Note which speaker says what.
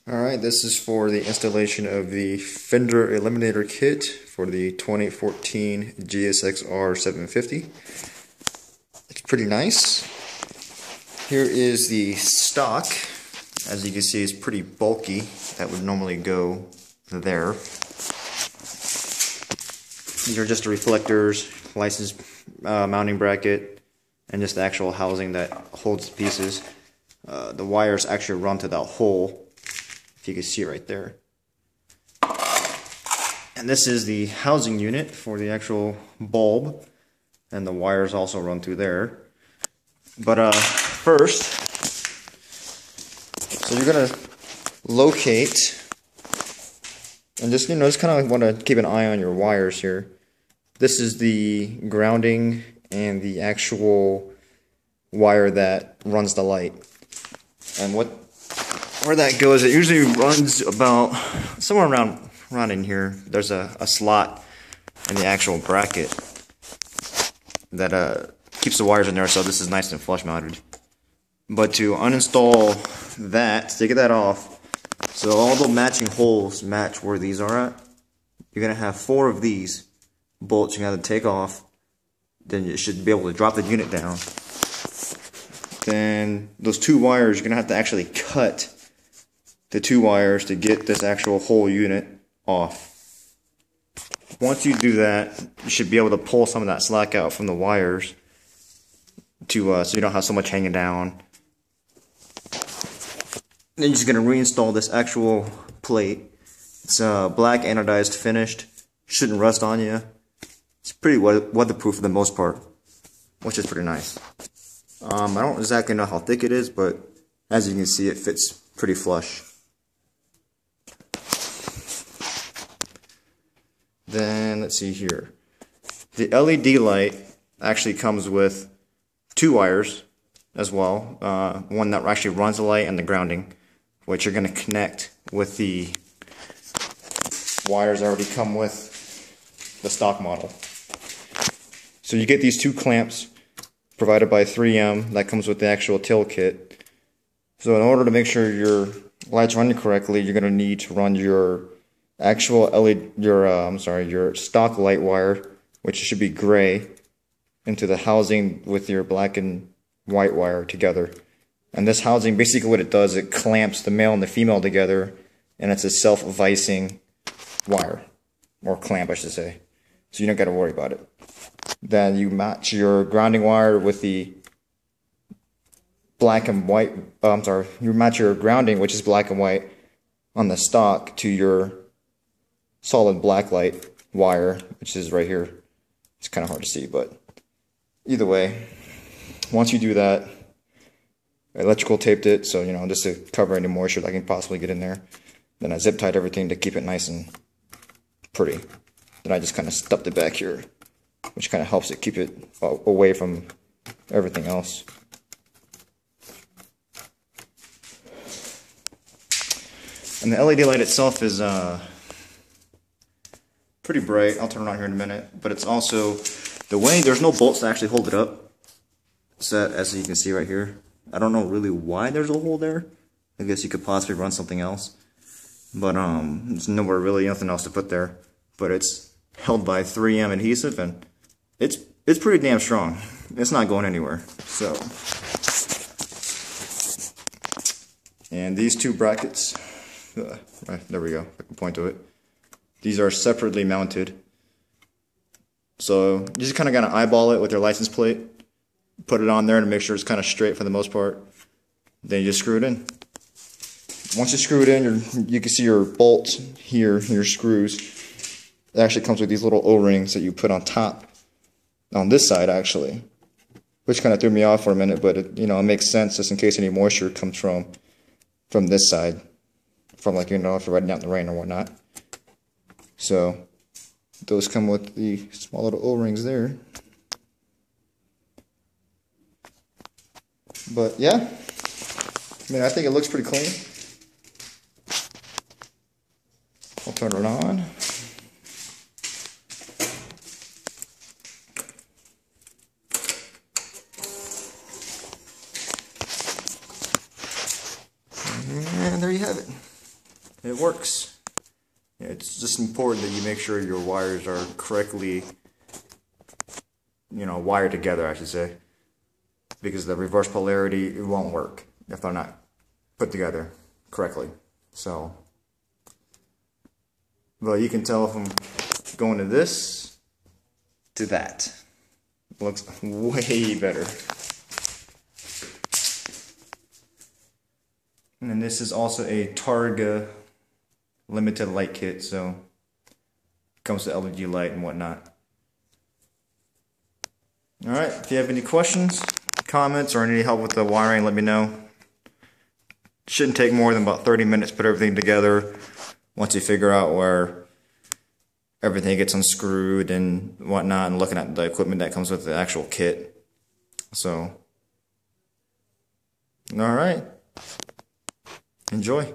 Speaker 1: Alright, this is for the installation of the fender eliminator kit for the 2014 GSX-R 750. It's pretty nice. Here is the stock. As you can see, it's pretty bulky. That would normally go there. These are just the reflectors, license mounting bracket, and just the actual housing that holds the pieces. The wires actually run to that hole, if you can see right there. And this is the housing unit for the actual bulb, and the wires also run through there. But first, so you're gonna locate, and just just kind of want to keep an eye on your wires here. This is the grounding and the actual wire that runs the light. And where that goes, it usually runs about somewhere around in here. There's a slot in the actual bracket that keeps the wires in there, so this is nice and flush mounted. But to uninstall that, to get that off, so all the matching holes match where these are at. You're gonna have 4 of these bolts you have to take off. Then you should be able to drop the unit down. Then those 2 wires, you're gonna have to actually cut the 2 wires to get this actual whole unit off. Once you do that, you should be able to pull some of that slack out from the wires to so you don't have so much hanging down. Then you're just gonna reinstall this actual plate. It's black anodized finished. Shouldn't rust on you. It's pretty weatherproof for the most part, which is pretty nice. I don't exactly know how thick it is, but as you can see, it fits pretty flush. Then let's see here. The LED light actually comes with 2 wires as well. One that actually runs the light and the grounding, which you're going to connect with the wires that already come with the stock model. So you get these 2 clamps provided by 3M that comes with the actual tail kit. So in order to make sure your light's running correctly, you're going to need to run your actual LED, your stock light wire, which should be gray, into the housing with your black and white wire together. And this housing, basically what it does, it clamps the male and the female together, and it's a self-vicing wire, or clamp I should say. So you don't got to worry about it. Then you match your grounding wire with the black and white, you match your grounding, which is black and white, on the stock to your solid black light wire, which is right here. It's kind of hard to see, but either way, once you do that, I electrical taped it, so just to cover any moisture that can possibly get in there. Then I zip tied everything to keep it nice and pretty. Then I just kind of stuffed it back here, which kind of helps it keep it away from everything else. And the LED light itself is pretty bright. I'll turn it on here in a minute. But it's also, there's no bolts to actually hold it up. So as you can see right here. I don't know really why there's a hole there. I guess you could possibly run something else. But there's nowhere really, nothing else to put there. But it's held by 3M adhesive, and it's pretty damn strong. It's not going anywhere. So, and these 2 brackets, right, there we go. I can point to it. These are separately mounted. So you just kind of gotta eyeball it with your license plate. Put it on there to make sure it's kind of straight for the most part. Then you just screw it in. Once you screw it in, you can see your bolts here, your screws. It actually comes with these little O-rings that you put on top, on this side actually, which kind of threw me off for a minute, but it makes sense just in case any moisture comes from this side, from if you're riding out in the rain or whatnot. So those come with the small little O-rings there. But yeah, I think it looks pretty clean. I'll turn it on. And there you have it. it works. It's just important that you make sure your wires are correctly, wired together, I should say, because the reverse polarity, it won't work if they're not put together correctly. So, well, you can tell from going to this to that. It looks way better. And then this is also a Targa limited light kit, so it comes with LED light and whatnot. Alright, if you have any questions, comments, or any help with the wiring, let me know. Shouldn't take more than about 30 minutes to put everything together once you figure out where everything gets unscrewed and whatnot, and looking at the equipment that comes with the actual kit. So, alright, enjoy.